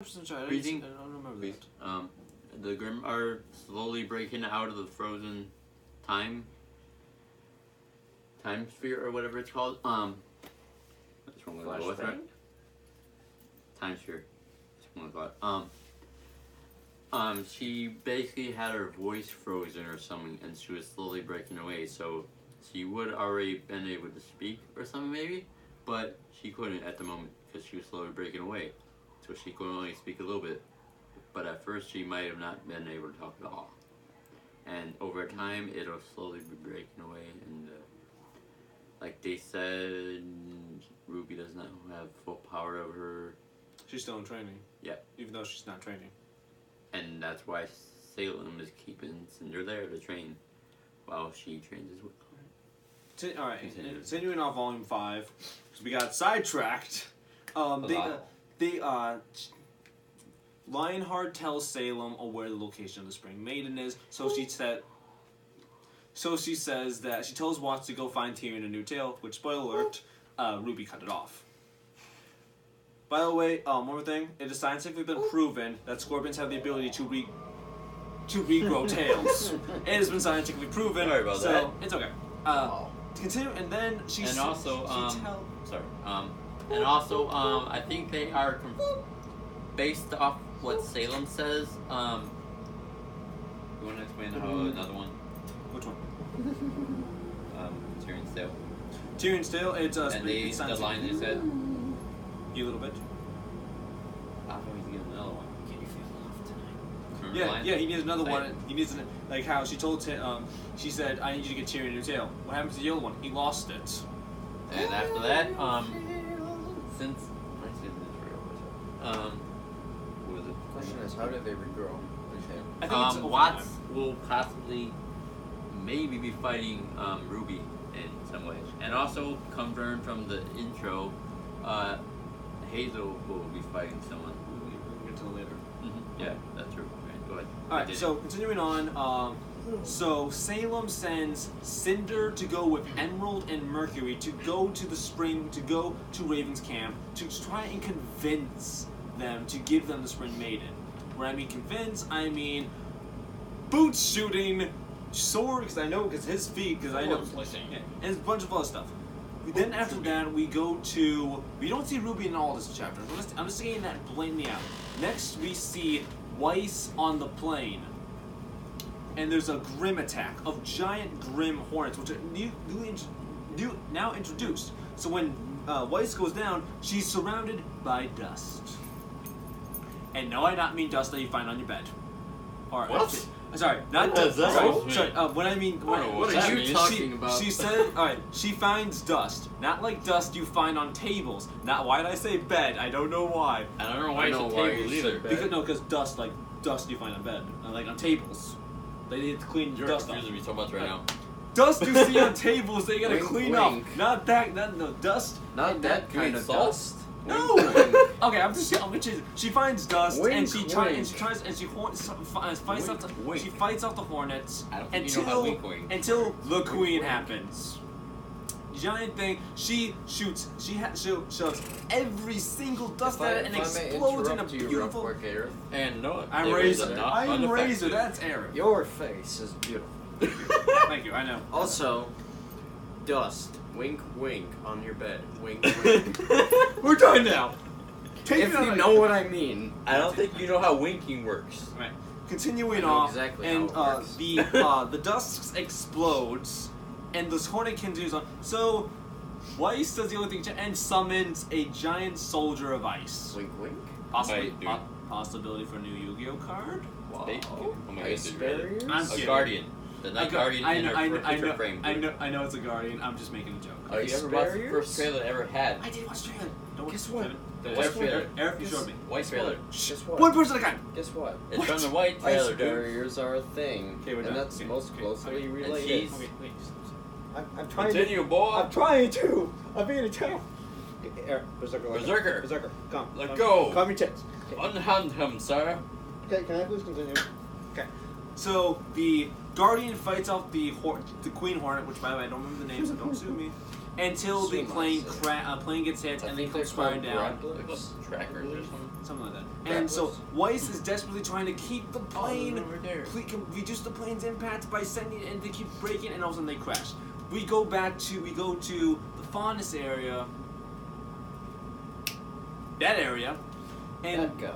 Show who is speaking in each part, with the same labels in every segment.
Speaker 1: Breathing.
Speaker 2: I don't remember that.
Speaker 1: The Grimm are slowly breaking out of the frozen time sphere or whatever it's called. That's what I'm gonna go with, right? Time sphere. That's what I'm gonna call it. She basically had her voice frozen or something, and she was slowly breaking away. So she would already been able to speak or something maybe, but she couldn't at the moment because she was slowly breaking away. So she could only speak a little bit. But at first she might have not been able to talk at all. And over time it'll slowly be breaking away, and like they said, Ruby does not have full power over her.
Speaker 2: She's still in training.
Speaker 1: Yeah.
Speaker 2: Even though she's not training.
Speaker 1: And that's why Salem is keeping Cinder there to train while she trains as well.
Speaker 2: Alright, continuing on Volume 5, so we got sidetracked. Lionheart tells Salem where the location of the Spring Maiden is, so she says that she tells Watts to go find Tyrion a new tail, which, spoiler alert, Ruby cut it off. By the way, one more thing, it has scientifically been proven that scorpions have the ability to regrow tails. It has been scientifically proven,
Speaker 1: sorry about
Speaker 2: so
Speaker 1: that.
Speaker 2: It's okay. Continue, and then she
Speaker 1: and also, I think they are based off what Salem says. You want to explain how another one?
Speaker 2: Which one?
Speaker 1: Tyrion's Tale.
Speaker 2: Tyrion's Tale. It's
Speaker 1: and the line they said.
Speaker 2: You little bitch.
Speaker 1: I thought he's getting another one.
Speaker 3: Can you feel love tonight?
Speaker 2: Yeah, he needs another one. He needs like how she told she said, "I need you to get Tyrion a new tail." What happened to the yellow one? He lost it.
Speaker 1: And after that, since what was it?
Speaker 3: Question is, how did they regrow?
Speaker 2: I think it's
Speaker 1: Watts will possibly maybe be fighting Ruby in some ways, and also confirmed from the intro, Hazel will be fighting someone.
Speaker 2: We'll get to it later.
Speaker 1: Yeah, that's true. Right, go ahead.
Speaker 2: Alright, so continuing on, so Salem sends Cinder to go with Emerald and Mercury to go to the spring, to go to Raven's camp, to try and convince them to give them the Spring Maiden. When I mean convince, I mean boots shooting, sword, because I know, because his feet, because I know, yeah, and a bunch of other stuff. Then after that, we go to, we don't see Ruby in all this chapter. I'm just saying that blatantly out. Next, we see Weiss on the plane. And there's a Grimm attack of giant Grimm hornets, which are now introduced. So when Weiss goes down, she's surrounded by dust. And no, I don't mean dust that you find on your bed. Or,
Speaker 1: what?
Speaker 2: Sorry, not dust. Sorry, what I mean...
Speaker 1: What are you talking about?
Speaker 2: She said, alright, she finds dust. Not like dust you find on tables. Not, why did I say bed? I don't know why.
Speaker 1: I don't know why it's a table either.
Speaker 2: Because dust, like dust you find on bed. Like on tables. They need to clean your dust off.
Speaker 1: You're so much right now.
Speaker 2: Dust you see on tables, they gotta clean
Speaker 3: wink.
Speaker 2: up. Not that, no, dust.
Speaker 3: Not that kind of dust.
Speaker 2: No. Okay, I'm just. She finds dust and she fights off the hornets until the queen happens. Giant thing. She shoots. She shoves every single dust at it and explodes in a beautiful.
Speaker 1: And no,
Speaker 2: I'm Razor. I'm Razor. That's Eric.
Speaker 3: Your face is beautiful.
Speaker 2: Thank you. I know.
Speaker 3: Also, dust. Wink, wink on your bed. Wink, wink.
Speaker 2: We're done now.
Speaker 3: If you know what I mean.
Speaker 1: I don't think you know how winking works.
Speaker 2: Right. Continuing on,
Speaker 3: exactly
Speaker 2: and
Speaker 3: how it works.
Speaker 2: the dust explodes, and this hornet continues on. So, Weiss does the only thing and summons a giant soldier of ice.
Speaker 3: Wink, wink.
Speaker 2: Possibility for a new Yu-Gi-Oh card.
Speaker 3: Wow.
Speaker 1: Oh my
Speaker 3: Ice
Speaker 1: God,
Speaker 3: barriers?
Speaker 1: A guardian. The Night Guardian in her frame.
Speaker 2: I know it's a guardian. I'm just making a joke.
Speaker 1: Oh, you ever watched the first trailer ever had?
Speaker 2: I did watch the trailer. Don't
Speaker 3: Guess what?
Speaker 1: The white trailer.
Speaker 2: Eric, you showed me.
Speaker 1: White trailer.
Speaker 3: Guess what?
Speaker 2: One person at a time.
Speaker 3: Guess what?
Speaker 1: It's from the white trailer,
Speaker 3: Ice
Speaker 1: dude.
Speaker 3: barriers are a thing,
Speaker 2: Okay, we're
Speaker 3: and
Speaker 2: done.
Speaker 3: that's most closely related.
Speaker 1: she's-
Speaker 2: Okay, wait.
Speaker 3: I'm trying
Speaker 1: Continue, boy.
Speaker 3: I'm trying to. I'm being a tail. Berserker.
Speaker 1: Berserker.
Speaker 3: Berserker. Come.
Speaker 1: Let go.
Speaker 3: Calm your tits.
Speaker 1: Unhand him, sir.
Speaker 3: Okay, can I please continue?
Speaker 2: Okay. So the Guardian fights off the Queen Hornet, which by the way I don't remember the name, so don't sue me. until the plane gets hit and they come spiraling down.
Speaker 3: Trackers or something.
Speaker 2: Something like that. And so Weiss is desperately trying to keep the plane, reduce the plane's impact by sending it, and they keep braking, and all of a sudden they crash. We go to the Faunus area. That area. And
Speaker 3: That guy.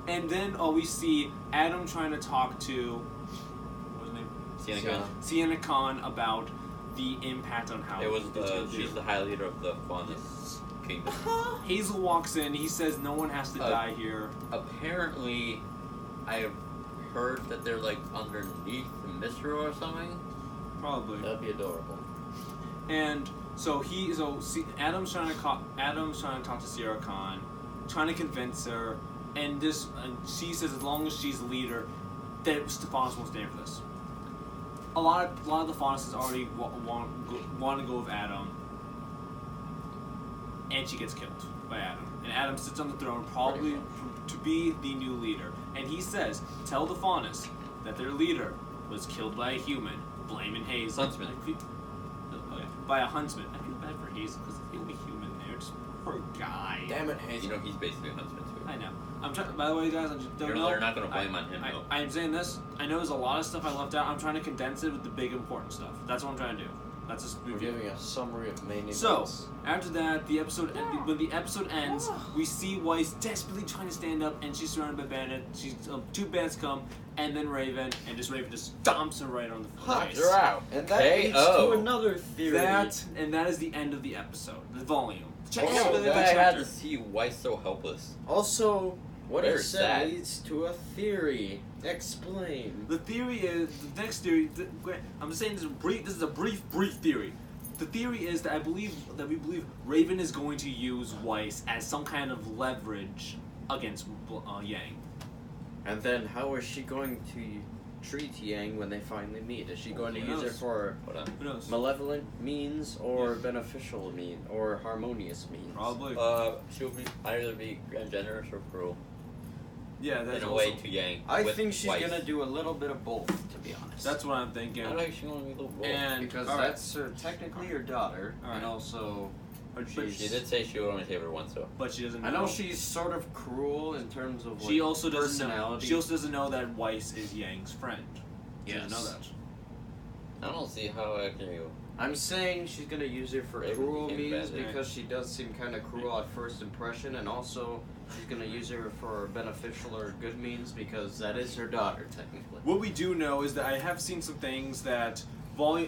Speaker 2: And then we see Adam trying to talk to what's his name? Sienna Khan about the impact on how
Speaker 4: It was she's the high leader of the Faunus kingdom.
Speaker 2: Hazel walks in. He says no one has to die here.
Speaker 4: Apparently, I have heard that they're like underneath the Mistral or something.
Speaker 2: Probably.
Speaker 3: That'd be adorable.
Speaker 2: And so Adam's trying to talk to Sierra Khan, trying to convince her, and she says as long as she's the leader, that Stefanos won't stand for this. A lot of the Faunuses already want to go with Adam, and she gets killed by Adam. And Adam sits on the throne, probably to be the new leader. And he says, "Tell the Faunus that their leader was killed by a human, blaming Hazel."
Speaker 4: Huntsman.
Speaker 2: By a huntsman. I feel bad for Hazel because the only human there, just poor guy.
Speaker 3: Damn it, Hazel.
Speaker 4: You know, he's basically a huntsman too.
Speaker 2: I know. I'm trying. By the way, guys, I just don't know.
Speaker 4: They're not going to blame on him, though.
Speaker 2: I'm saying this. I know there's a lot of stuff I left out. I'm trying to condense it with the big important stuff. That's what I'm trying to do. That's just
Speaker 3: We're giving a summary of main events.
Speaker 2: So after that, when the episode ends, we see Weiss desperately trying to stand up, and she's surrounded by bandits. Two bandits come, and then Raven just stomps her right on the face.
Speaker 3: They're out. And that leads to another theory.
Speaker 2: That is the end of the episode. The volume. Check out the
Speaker 4: I had
Speaker 2: chapter.
Speaker 4: to see Weiss so helpless.
Speaker 3: Also, what
Speaker 4: Very
Speaker 3: it said
Speaker 4: sad.
Speaker 3: leads to a theory. Explain.
Speaker 2: The theory is the next theory. I'm just saying this is a brief theory. The theory is that we believe Raven is going to use Weiss as some kind of leverage against Yang.
Speaker 3: And then how is she going to treat Yang when they finally meet? Is she going to
Speaker 2: Who
Speaker 3: use it
Speaker 2: knows?
Speaker 3: for
Speaker 2: Who knows?
Speaker 3: malevolent means or beneficial means or harmonious means?
Speaker 2: Probably.
Speaker 4: She'll either be generous or cruel.
Speaker 2: Yeah, that's
Speaker 4: in a
Speaker 2: also,
Speaker 4: way to Yang.
Speaker 3: I
Speaker 4: with
Speaker 3: think she's
Speaker 4: Weiss.
Speaker 3: gonna do a little bit of both, to be honest.
Speaker 2: That's what I'm thinking.
Speaker 4: I think she's gonna be a little bold.
Speaker 2: And
Speaker 3: because
Speaker 2: all right.
Speaker 3: that's technically her daughter,
Speaker 2: All right.
Speaker 3: and also
Speaker 2: But
Speaker 4: She did say she would only save her once, though.
Speaker 2: But she doesn't know.
Speaker 3: I know she's sort of cruel in terms of like,
Speaker 2: She also doesn't know.
Speaker 3: personality.
Speaker 2: She also doesn't know that Weiss is Yang's friend. She doesn't know
Speaker 3: Yes.
Speaker 2: that.
Speaker 4: I don't see how I can go.
Speaker 3: I'm saying she's gonna use her for
Speaker 4: Raven
Speaker 3: cruel
Speaker 4: became
Speaker 3: means
Speaker 4: bad.
Speaker 3: because she does seem kind of cruel at first impression, and also she's gonna use her for beneficial or good means because that is her daughter technically.
Speaker 2: What we do know is that I have seen some things that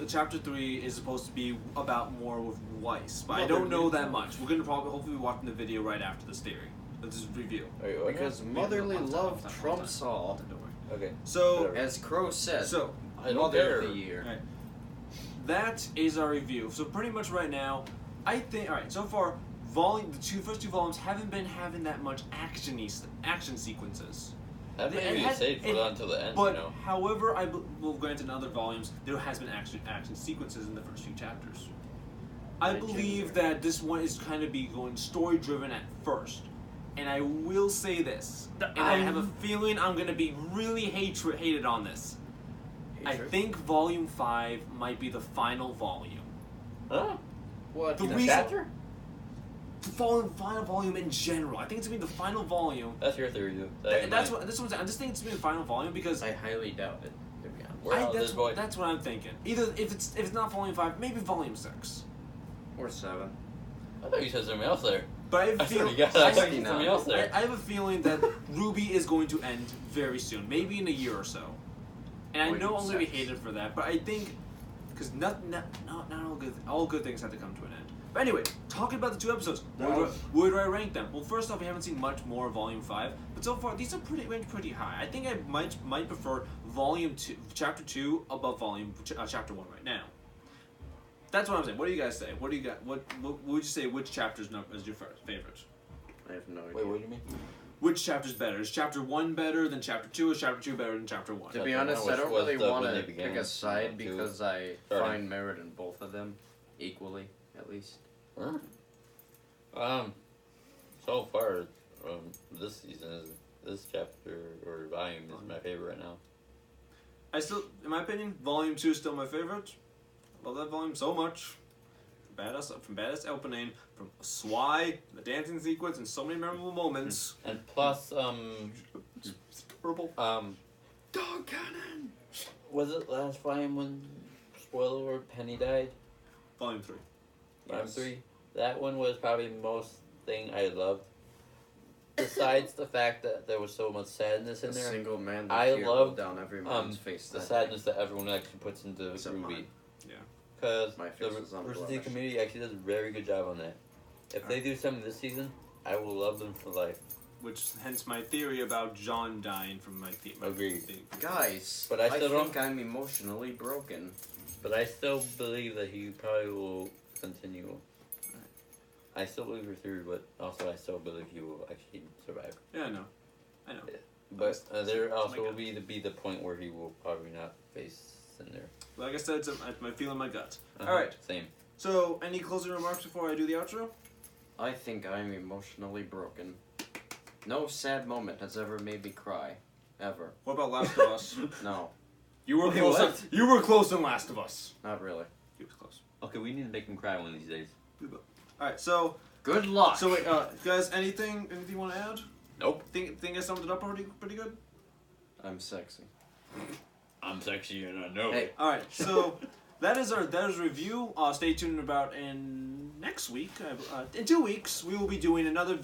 Speaker 2: chapter 3 is supposed to be about more with Weiss, but I don't know that much. We're gonna hopefully be watching the video right after this theory. Let's just review.
Speaker 4: Wait, what?
Speaker 3: Because motherly love trumps all,
Speaker 2: Don't worry.
Speaker 4: Okay.
Speaker 2: So,
Speaker 4: Whatever.
Speaker 3: as Crow said.
Speaker 2: so
Speaker 4: I don't
Speaker 3: Mother
Speaker 4: care.
Speaker 3: of the Year.
Speaker 2: Right. That is our review. So pretty much right now, I think. All right. So far, the first two volumes haven't been having that much action sequences.
Speaker 4: That
Speaker 2: It
Speaker 4: may be
Speaker 2: has-
Speaker 4: saved for
Speaker 2: it-
Speaker 4: that until the end,
Speaker 2: But
Speaker 4: you know.
Speaker 2: however, well, granted, in other volumes there has been action sequences in the first few chapters. I
Speaker 3: Very
Speaker 2: believe
Speaker 3: genuine.
Speaker 2: that this one is kind of be going story driven at first, and I will say this, and I have a feeling I'm going to be really hated on this. I think Volume 5 might be the final volume.
Speaker 4: Huh?
Speaker 3: What?
Speaker 2: The
Speaker 4: In a
Speaker 2: reason-
Speaker 4: chapter?
Speaker 2: The final volume in general. I think it's going to be the final volume.
Speaker 4: That's your theory, though.
Speaker 2: That's what I'm saying. I just think it's going to be the final volume because
Speaker 3: I highly doubt it, to be honest.
Speaker 4: Where else is boy?
Speaker 2: that's what I'm thinking. Either if it's not Volume 5, maybe Volume 6.
Speaker 3: Or 7.
Speaker 4: I thought you said something else there.
Speaker 2: But I have a
Speaker 4: I swear to
Speaker 2: feeling.
Speaker 4: God, I thought you said something else there.
Speaker 2: I have a feeling that RWBY is going to end very soon, maybe in a year or so. And I know I'm going to be hated for that, but I think because not all good things have to come to an end. But anyway, talking about the two episodes, where do I rank them? Well, first off, we haven't seen much more of Volume 5, but so far these are ranked pretty high. I think I might prefer Volume 2, Chapter 2 above Chapter 1 right now. That's what I'm saying. What do you guys say? What do you got? What would you say? Which chapter is your favorite?
Speaker 3: I have no idea.
Speaker 4: Wait, what do you mean?
Speaker 2: Which chapter's better? Is Chapter 1 better than Chapter 2? Is Chapter 2 better than Chapter 1?
Speaker 3: To be
Speaker 4: That's
Speaker 3: honest, I
Speaker 4: which
Speaker 3: don't
Speaker 4: was
Speaker 3: really
Speaker 4: the-
Speaker 3: want
Speaker 4: when they
Speaker 3: to
Speaker 4: began
Speaker 3: pick a side
Speaker 4: to
Speaker 3: because I
Speaker 4: starting.
Speaker 3: find merit in both of them equally, at least.
Speaker 4: Huh? So far, this season, this chapter or volume is my favorite right now.
Speaker 2: I still, in my opinion, Volume 2 is still my favorite. Love that volume so much. badass opening, from Sigh, the dancing sequence, and so many memorable moments.
Speaker 4: And plus,
Speaker 2: Purple.
Speaker 1: Dog cannon.
Speaker 4: was it last volume when, spoiler alert, Penny died?
Speaker 2: Volume 3.
Speaker 4: Volume 3? That one was probably the most thing I loved. Besides the fact that there was so much sadness in
Speaker 3: A
Speaker 4: there,
Speaker 3: single man that
Speaker 4: I
Speaker 3: tear
Speaker 4: loved,
Speaker 3: down every man's face.
Speaker 4: the
Speaker 3: that
Speaker 4: sadness that everyone actually puts into
Speaker 3: Except
Speaker 4: RWBY.
Speaker 3: mine.
Speaker 2: Yeah.
Speaker 4: Because
Speaker 3: My
Speaker 4: the
Speaker 3: face is
Speaker 4: Rooster Teeth
Speaker 3: unblemished.
Speaker 4: community actually does a very good job on that. If they do something this season, I will love them for life.
Speaker 2: Which, hence my theory about John dying from my
Speaker 4: Agreed.
Speaker 3: Guys,
Speaker 4: But I still
Speaker 3: think I'm emotionally broken.
Speaker 4: But I still believe that he probably will continue. I still believe your theory, but also I still believe he will actually survive.
Speaker 2: Yeah, I know.
Speaker 4: But there
Speaker 2: Oh
Speaker 4: also
Speaker 2: my
Speaker 4: will
Speaker 2: God.
Speaker 4: be the point where he will probably not face Cinder.
Speaker 2: Like I said, it's my feeling in my gut. Alright,
Speaker 4: Same.
Speaker 2: so any closing remarks before I do the outro?
Speaker 3: I think I'm emotionally broken. No sad moment has ever made me cry. Ever.
Speaker 2: What about Last of Us?
Speaker 3: No,
Speaker 2: You were
Speaker 4: Wait,
Speaker 2: close.
Speaker 4: what?
Speaker 2: You were close in Last of Us.
Speaker 3: not really.
Speaker 2: He was close.
Speaker 4: Okay, we need to make him cry one of these days.
Speaker 2: Alright, so
Speaker 3: Good luck.
Speaker 2: so wait, guys, anything you want to add?
Speaker 4: Nope.
Speaker 2: Think I summed it up pretty good.
Speaker 3: I'm sexy.
Speaker 4: I'm sexy and I know
Speaker 3: Hey.
Speaker 4: it.
Speaker 2: All right, so that is review. Stay tuned about in next week. In 2 weeks, we will be doing another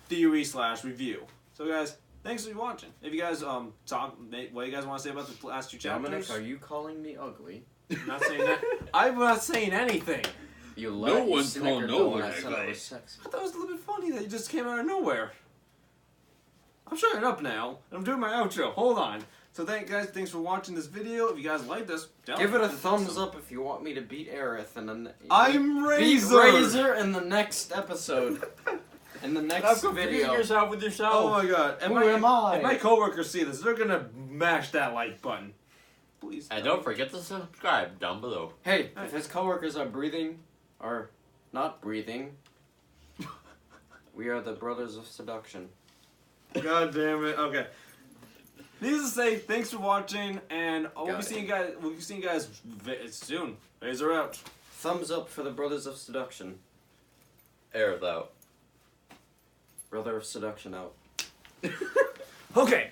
Speaker 2: theory/review. So guys, thanks for watching. If you guys what you guys want to say about the last 2 chapters?
Speaker 3: Dominic, are you calling me ugly?
Speaker 2: I'm not saying that. I'm not saying anything.
Speaker 3: You
Speaker 4: No
Speaker 3: let
Speaker 4: one's
Speaker 3: snickered
Speaker 4: calling
Speaker 3: though
Speaker 4: no
Speaker 3: when
Speaker 4: one
Speaker 3: I said I
Speaker 4: ugly.
Speaker 3: was sexy.
Speaker 2: I thought it was a little bit funny that you just came out of nowhere. I'm shutting up now. I'm doing my outro. Hold on. So thanks for watching this video. If you guys like this,
Speaker 3: Give it a thumbs up if you want me to beat Aerith and then
Speaker 2: I'm
Speaker 3: beat
Speaker 2: Razor.
Speaker 3: Razor in the next episode. In the next video.
Speaker 4: yourself with yourself.
Speaker 2: Oh my god.
Speaker 3: Who am I?
Speaker 2: If my coworkers see this, they're gonna mash that like button. Please.
Speaker 4: And don't forget to subscribe down below.
Speaker 3: Hey, if his coworkers are breathing or not breathing, we are the brothers of seduction.
Speaker 2: God damn it. Okay. Needless to say, thanks for watching, and we'll be seeing you guys soon. Razor out.
Speaker 3: Thumbs up for the brothers of seduction.
Speaker 4: Air it out.
Speaker 3: Brother of seduction out.
Speaker 2: Okay.